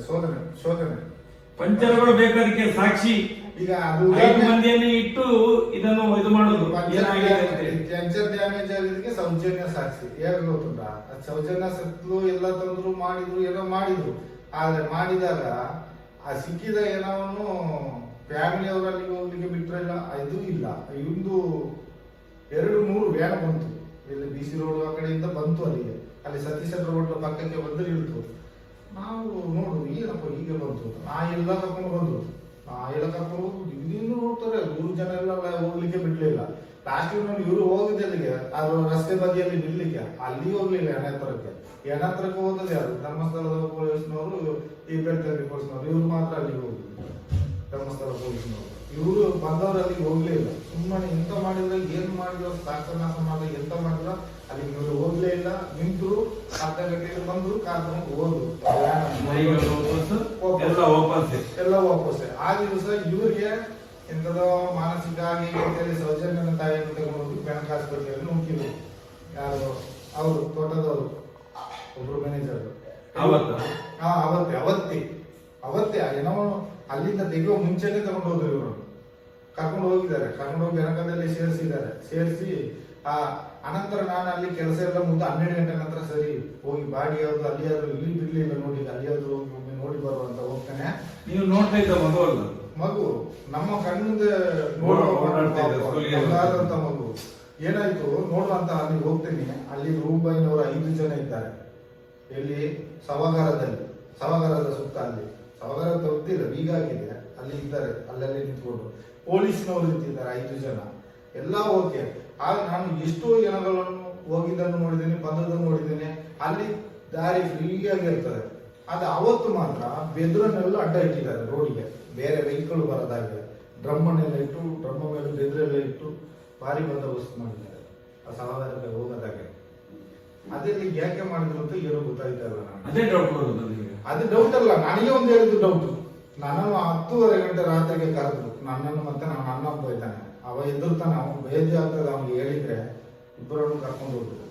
ಶೋಧನೆ ಶೋಧನೆ ಪಂಚರ್ಗಳು ಬೇಕಾದಕ್ಕೆ ಸಾಕ್ಷಿ. ಈಗ ಅದು 5 ಮಂದಿಯನ್ನು ಇಟ್ಟು ಇದನ್ನು ಇದು ಮಾಡೋದು ಏನಾಗಿದೆ ಅಂತ ಹೇಳಿ. ಪಂಚರ್ ಡ್ಯಾಮೇಜ್ ಆಗಿದ್ದಕ್ಕೆ ಸೌಜನ್ಯ ಸಾಕ್ಷಿ ಹೇಗೆ ಗೊತ್ತುಂಟಾ? ಸೌಜನ್ಯ ಸತ್ಲು ಎಲ್ಲ ತಂದ್ರು ಮಾಡಿದ್ರು ಏನೋ ಮಾಡಿದ್ರು. ಆದ್ರೆ ಮಾಡಿದಾಗ ಆ ಸಿಕ್ಕಿದ ಏನವನ್ನು ಫ್ಯಾಮಿಲಿ ಅವರಲ್ಲಿ ಹೋಗ್ಲಿಕ್ಕೆ ಬಿಟ್ರಲ್ಲ, ಇದು ಇಲ್ಲ. ಇವಂದು 2-3 ವ್ಯಾನ್ ಬಂತು, ಇಲ್ಲಿ BC ರೋಡ್ ಆ ಕಡೆಯಿಂದ ಬಂತು, ಅಲ್ಲಿ ಸತೀಶ್ ರೋಡ್ ಪಕ್ಕಕ್ಕೆ ಬಂದ್ರೆ ಇಳ್ತು. ನಾವು ನೋಡು ಏನಪ್ಪ ಹೀಗೆ ಬಂತು, ಎಲ್ಲ ಕರ್ಕೊಂಡು ಬಂದ್ರು. ಎಲ್ಲ ಕರ್ಕೊಂಡು ಹೋಗುದು ಇನ್ನು ನೋಡ್ತಾರೆ, 100 ಜನ ಎಲ್ಲ ಹೋಗ್ಲಿಕ್ಕೆ ಬಿಡ್ಲಿಲ್ಲ. ಲಾಸ್ಟ್ ಇವರು ಹೋಗಿದ್ದೆ ಅಲ್ಲಿಗೆ, ಅದು ರಸ್ತೆ ಬದಿಯಲ್ಲಿ ಬಿಡ್ಲಿಕ್ಕೆ, ಅಲ್ಲಿ ಹೋಗ್ಲಿಲ್ಲ. ಎಣತ್ರಕ್ಕೆ ಹೋದದ್ದು ಯಾರು? ಧರ್ಮಸ್ಥಳದ ಪೊಲೀಸ್ನವರು, ಈ ಬೆಳ್ತಂಗಡಿ ಪೊಲೀಸ್ನವರು, ಇವ್ರು ಮಾತ್ರ ಅಲ್ಲಿಗೆ ಹೋಗುದು. ಧರ್ಮಸ್ಥಳ ಪೊಲೀಸ್ನವರು ಇವರು ಬಂದವರು ಅಲ್ಲಿಗೆ ಹೋಗ್ಲೇ ಇಲ್ಲ. ಸುಮ್ಮನೆ ಎಂತ ಮಾಡಿದ್ರೆ, ಏನ್ ಮಾಡಿದ್ರು, ಸಾಕನಾಶ ಮಾಡಿದ್ರೆ, ಎಂತ ಮಾಡಿದ್ರ ಅಲ್ಲಿಗೆ ಇವರು ಹೋಗ್ಲೇ ಇಲ್ಲ. ನಿಂತರು, ಅರ್ಧ ಗಂಟೆಗೆ ಬಂದ್ರು, ಕಾರ್ ತಗೊಂಡು ಹೋದ್ರು. ಎಲ್ಲ ವಾಪಸ್. ಆ ದಿವಸ ಇವ್ರಿಗೆ ಎಂತದೋ ಮಾನಸಿಕ ಆಗಿ ಅಂತೇಳಿ ಸೌಜನ್ಯನ ತಾಯಿಯನ್ನು ತಗೊಂಡು ಹೋಗಿ ಬ್ಯಾಂಕ್ ಆಸ್ಪತ್ರೆಯಲ್ಲಿ ನುಗ್ಗಿದ್ರು. ಯಾರು? ಅವರು ತೋಟದವರು ಒಬ್ರು ಮ್ಯಾನೇಜರ್. ಅವತ್ತೇ ಏನೋ ಅಲ್ಲಿಂದ ತೆಗೆಯುವ ಮುಂಚೆನೆ ತಗೊಂಡು ಹೋದ್ರು. ಇವರು ಕರ್ಕೊಂಡು ಹೋಗಿದ್ದಾರೆ, ಕರ್ಕೊಂಡು ಹೋಗಿ ಬೆನಕದಲ್ಲಿ ಸೇರಿಸಿದ್ದಾರೆ. ಸೇರಿಸಿ ಅನಂತರ ನಾನು ಅಲ್ಲಿ ಕೆಲಸ ಎಲ್ಲ ಮುಂದೆ 12 ಗಂಟೆ ನಂತರ ಸರಿ ಹೋಗಿ ಬಾಡಿ ಯಾವ್ದು ಅಲ್ಲಿಯಾದ್ರು ಇಲ್ಲಿ ಬಿಡ್ಲಿಲ್ಲ ನೋಡಿ, ಅಲ್ಲಿಯಾದ್ರು ಹೋಗಿ ಒಮ್ಮೆ ನೋಡಿ ಬರುವಂತ ಹೋಗ್ತಾನೆ. ನೀವು ನೋಡ್ತಾ ಇದ್ದ ಮಗು ಅಲ್ಲ? ಮಗು ನಮ್ಮ ಕಣ್ಣಿಂದ ನೋಡುವಂತ ಮಗು. ಏನಾಯ್ತು ನೋಡುವಂತ ಅಲ್ಲಿ ಹೋಗ್ತೇನೆ. ಅಲ್ಲಿ ರೂಬೈನವರು 5 ಜನ ಇದ್ದಾರೆ. ಎಲ್ಲಿ? ಸವಗಾರದ ಸುತ್ತ. ಅಲ್ಲಿ ಸವಗಾರ ಗೊತ್ತಿಲ್ಲ, ಬೀಗಾಗಿದೆ. ಅಲ್ಲಿ ಇದ್ದಾರೆ, ಅಲ್ಲಲ್ಲಿ ನಿಂತ್ಕೊಂಡು. ಪೊಲೀಸ್ನವರು ನಿಂತಿದ್ದಾರೆ 5 ಜನ. ಎಲ್ಲ ಓಕೆ. ಆಗ ನಾನು ಎಷ್ಟೋ ಜನಗಳನ್ನು ಹೋಗಿದ್ದನ್ನು ನೋಡಿದ್ದೇನೆ, ಬಂದದನ್ನು ನೋಡಿದ್ದೇನೆ. ಅಲ್ಲಿ ದಾರಿ ಫ್ರೀಯಾಗಿ ಇರ್ತದೆ. ಆದ್ರೆ ಅವತ್ತು ಮಾತ್ರ ಬೆದ್ರನ್ನೆಲ್ಲ ಅಡ್ಡ ಇಟ್ಟಿದ್ದಾರೆ ರೋಡಿಗೆ, ಬೇರೆ ವೆಹಿಕಲ್ ಬರೋದಾಗೆ. ಡ್ರಮ್ಮನ್ನೆಲ್ಲ ಇಟ್ಟು, ಡ್ರಮ್ಮ ಮೇಲೆ ಬೆದ್ರೆಲ್ಲ ಇಟ್ಟು ಭಾರಿ ಬಂದೋಬಸ್ತ್ ಮಾಡಿದ್ದಾರೆ ಆ ಸಹೋದರಕ್ಕೆ ಹೋಗೋದಾಗೆ. ಅದರಲ್ಲಿ ಯಾಕೆ ಮಾಡಿದ್ರು ಅಂತ ಏನು ಗೊತ್ತಾಯ್ತಾ ಇಲ್ಲ. ಅದೇ ಡೌಟ್ ಬರೋದು. ಅದು ಡೌಟ್ ಅಲ್ಲ, ನನಗೆ ಒಂದು ಹೇಳಿದ್ದು ಡೌಟ್. ನನ್ನನ್ನು 10:30 ಗಂಟೆ ರಾತ್ರಿಗೆ ಕರೆದ್ರು, ನನ್ನನ್ನು ಮತ್ತೆ ನನ್ನ ಅಣ್ಣ ಒಬ್ಬ ಇದ್ದಾನೆ. ಅವ ಎದುರ್ತಾನೆ, ಅವನು ಬೇಜಿ ಆಗ್ತದೆ. ಅವ್ನಿಗೆ ಹೇಳಿದ್ರೆ ಇಬ್ಬರನ್ನು ಕರ್ಕೊಂಡು ಹೋಗ್ತಾರೆ.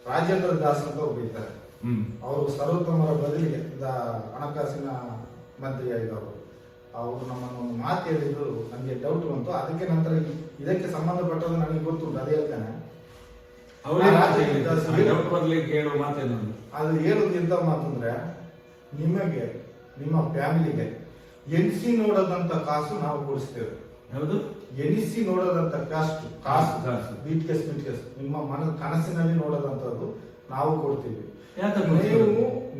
ರಾಜೇಂದ್ರ ದಾಸ್ ಅಂತ ಒಬ್ಬ ಇದ್ದಾರೆ. ಅವರು ಸರ್ವೋತ್ತಮರ ಬದಲಿಗೆ ಹಣಕಾಸಿನ ಮಂತ್ರಿ ಆಗಿದ್ದವರು. ಅವರು ನಮ್ಮನ್ನು ಒಂದು ಮಾತು ಹೇಳಿದ್ರು, ನನಗೆ ಡೌಟ್ ಬಂತು. ಅದಕ್ಕೆ ನಂತರ ಇದಕ್ಕೆ ಸಂಬಂಧಪಟ್ಟದ್ದು ನನಗೆ ಗೊತ್ತುಂಟು, ಅದೇ ಹೇಳ್ತಾನೆ. ಅದು ಹೇಳುದು ಎಂತ ಮಾತಂದ್ರೆ, ನಿಮಗೆ ನಿಮ್ಮ ಫ್ಯಾಮಿಲಿಗೆ ಎನಿಸಿ ನೋಡೋದಂತ ಕಾಸು ನಾವು ಕೊಡಿಸ್ತೇವೆ. ಯಾವುದು? ಎನಿಸಿ ನೋಡೋದಂತ ಕಾಸು ಬೀಟ್ ಕೇಸ್ ನಿಮ್ಮ ಕನಸಿನಲ್ಲಿ ನೋಡೋದಂತದ್ದು ನಾವು ಕೊಡ್ತೀವಿ.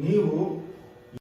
ನೀವು